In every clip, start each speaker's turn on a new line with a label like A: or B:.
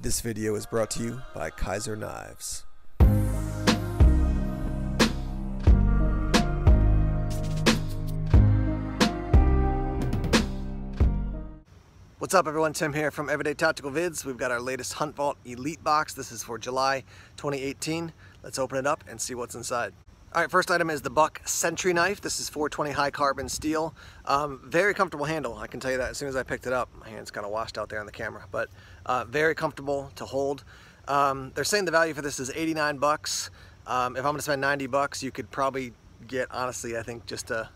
A: This video is brought to you by Kaiser Knives. What's up everyone, Tim here from Everyday Tactical Vids. We've got our latest Hunt Vault Elite box. This is for July 2018. Let's open it up and see what's inside. Alright, first item is the Buck Sentry Knife. This is 420 high carbon steel. Very comfortable handle, I can tell you that as soon as I picked it up. My hand's kind of washed out there on the camera, but very comfortable to hold. They're saying the value for this is 89 bucks. If I'm going to spend 90 bucks, you could probably get, honestly, I think just a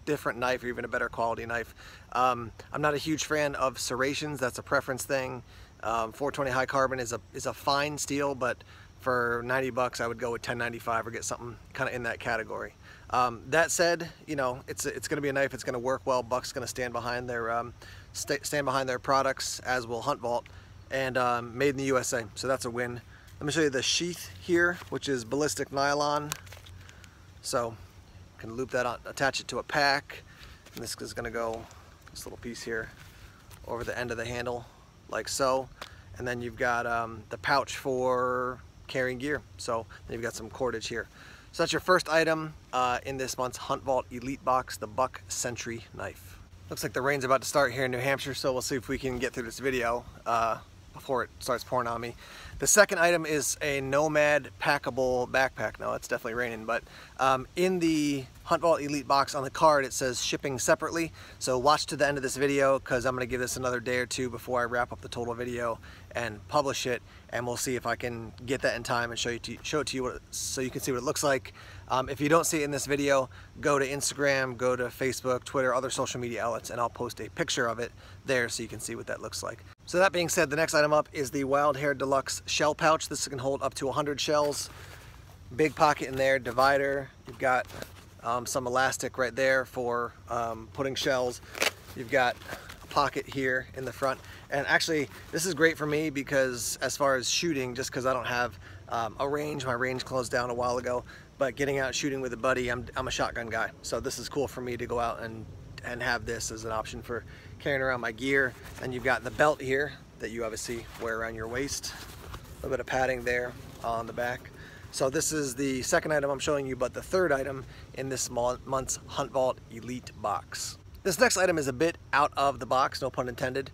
A: different knife or even a better quality knife. I'm not a huge fan of serrations. That's a preference thing. 420 high carbon is a fine steel, but for 90 bucks I would go with 1095 or get something kind of in that category. That said, you know, it's going to be a knife. It's going to work well. Buck's going to stand behind their products, as will Hunt Vault, and made in the USA, so that's a win. Let me show you the sheath here, which is ballistic nylon. So you can loop that on, attach it to a pack, and this is going to go, this little piece here, over the end of the handle like so. And then you've got the pouch for carrying gear, so then you've got some cordage here. So that's your first item in this month's Hunt Vault Elite box, the Buck Sentry Knife. Looks like the rain's about to start here in New Hampshire, so we'll see if we can get through this video before it starts pouring on me. The second item is a Nomad packable backpack. No, it's definitely raining, but in the Hunt Vault Elite box on the card it says shipping separately, so watch to the end of this video because I'm going to give this another day or two before I wrap up the total video and publish it, and we'll see if I can get that in time and show it to you so you can see what it looks like. If you don't see it in this video, go to Instagram, go to Facebook, Twitter, other social media outlets, and I'll post a picture of it there so you can see what that looks like. So that being said, the next item up is the Wild Hair Deluxe shell pouch. This can hold up to 100 shells. Big pocket in there, divider. You've got some elastic right there for putting shells. You've got a pocket here in the front. And actually, this is great for me because as far as shooting, just because I don't have a range, my range closed down a while ago, but getting out shooting with a buddy, I'm a shotgun guy. So this is cool for me to go out and have this as an option for carrying around my gear. And you've got the belt here that you obviously wear around your waist. A little bit of padding there on the back. So this is the second item I'm showing you, but the third item in this month's Hunt Vault Elite box. This next item is a bit out of the box, no pun intended,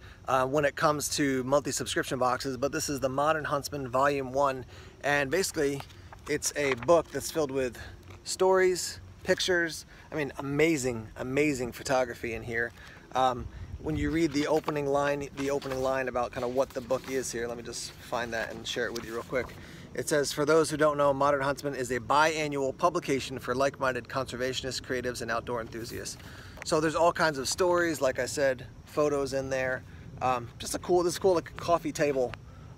A: when it comes to monthly subscription boxes, but this is the Modern Huntsman Volume 1, and basically it's a book that's filled with stories, pictures, I mean amazing photography in here. When you read the opening line about kind of what the book is here, let me just find that and share it with you real quick. It says, for those who don't know, Modern Huntsman is a biannual publication for like-minded conservationists, creatives, and outdoor enthusiasts. So there's all kinds of stories, like I said, photos in there. Just this is cool like coffee table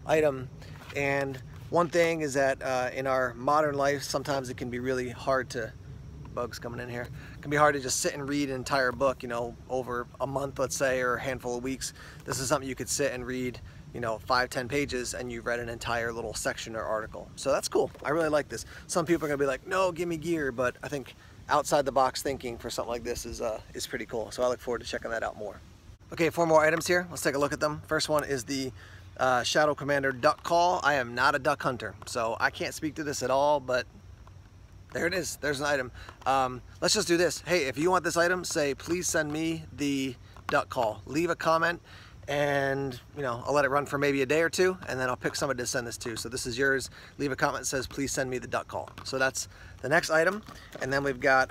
A: item. And one thing is that in our modern life, sometimes it can be really hard to, bugs coming in here, it can be hard to just sit and read an entire book, you know, over a month, let's say, or a handful of weeks. This is something you could sit and read, you know, 5-10 pages and you've read an entire little section or article. So that's cool. I really like this. Some people are gonna be like, no, give me gear, but I think outside the box thinking for something like this is pretty cool. So I look forward to checking that out more. Okay, 4 more items here. Let's take a look at them. First one is the Shadow Commander Duck Call. I am not a duck hunter, so I can't speak to this at all, but there it is. There's an item. Let's just do this. Hey, if you want this item, say, please send me the duck call. Leave a comment and, you know, I'll let it run for maybe a day or two and then I'll pick somebody to send this to. So this is yours. Leave a comment that says, please send me the duck call. So that's the next item. And then we've got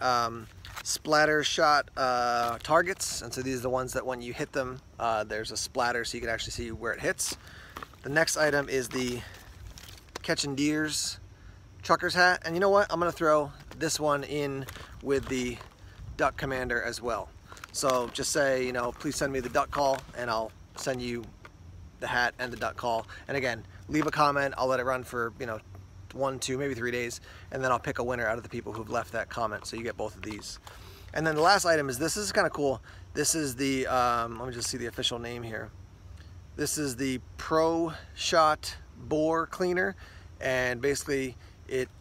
A: splatter shot targets. And so these are the ones that when you hit them, there's a splatter so you can actually see where it hits. The next item is the Catching Deers trucker's hat, and you know what, I'm gonna throw this one in with the Duck Commander as well. So just say, you know, please send me the duck call and I'll send you the hat and the duck call. And again, leave a comment, I'll let it run for, you know, 1, 2, maybe 3 days, and then I'll pick a winner out of the people who've left that comment, so you get both of these. And then the last item is this is kind of cool. This is the let me just see the official name here. This is the Pro Shot Bore Cleaner, and basically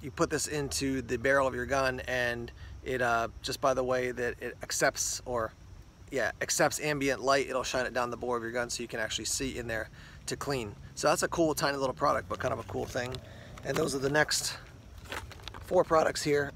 A: you put this into the barrel of your gun, and it just by the way that it accepts ambient light, it'll shine it down the bore of your gun so you can actually see in there to clean. So that's a cool tiny little product, but kind of a cool thing. And those are the next 4 products here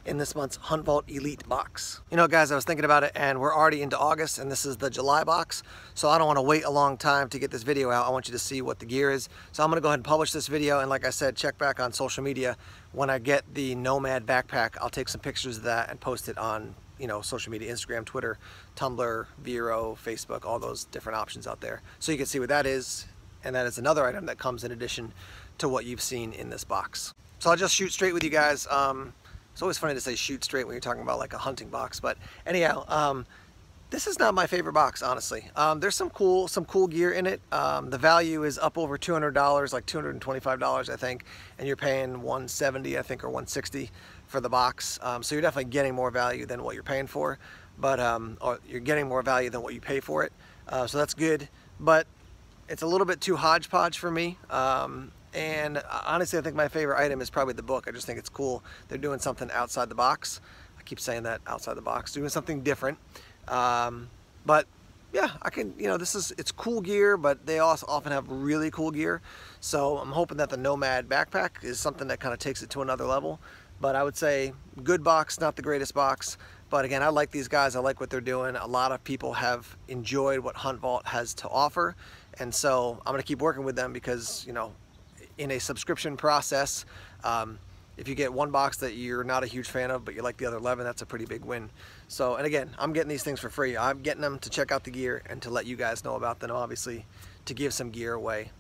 A: in this month's Hunt Vault Elite box. You know guys, I was thinking about it and we're already into August and this is the July box. So I don't want to wait a long time to get this video out. I want you to see what the gear is. So I'm going to go ahead and publish this video, and like I said, check back on social media. When I get the Nomad backpack, I'll take some pictures of that and post it on, you know, social media, Instagram, Twitter, Tumblr, Vero, Facebook, all those different options out there. So you can see what that is, and that is another item that comes in addition to what you've seen in this box. So I'll just shoot straight with you guys. It's always funny to say shoot straight when you're talking about like a hunting box, but anyhow, this is not my favorite box, honestly. There's some cool gear in it. The value is up over $200, like $225 I think, and you're paying $170 I think, or $160 for the box. So you're definitely getting more value than what you're paying for, but or you're getting more value than what you pay for it. So that's good, but it's a little bit too hodgepodge for me. And honestly, I think my favorite item is probably the book. I just think it's cool. They're doing something outside the box. I keep saying that, outside the box, doing something different. But yeah, I can, you know, it's cool gear, but they also often have really cool gear. So I'm hoping that the Nomad backpack is something that kind of takes it to another level. But I would say good box, not the greatest box. But again, I like these guys. I like what they're doing. A lot of people have enjoyed what Hunt Vault has to offer. And so I'm going to keep working with them because, you know, in a subscription process, if you get one box that you're not a huge fan of but you like the other 11, that's a pretty big win. So, and again, I'm getting these things for free. I'm getting them to check out the gear and to let you guys know about them, obviously to give some gear away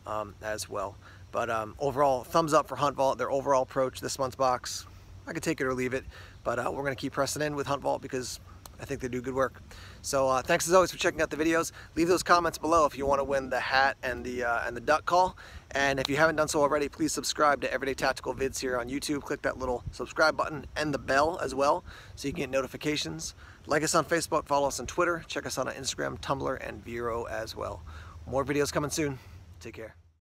A: as well. But overall, thumbs up for Hunt Vault. Their overall approach this month's box, I could take it or leave it, but we're going to keep pressing in with Hunt Vault because I think they do good work. So thanks as always for checking out the videos. Leave those comments below if you want to win the hat and the duck call. And if you haven't done so already, please subscribe to Everyday Tactical Vids here on YouTube. Click that little subscribe button and the bell as well so you can get notifications. Like us on Facebook, follow us on Twitter, check us out on Instagram, Tumblr, and Vero as well. More videos coming soon. Take care.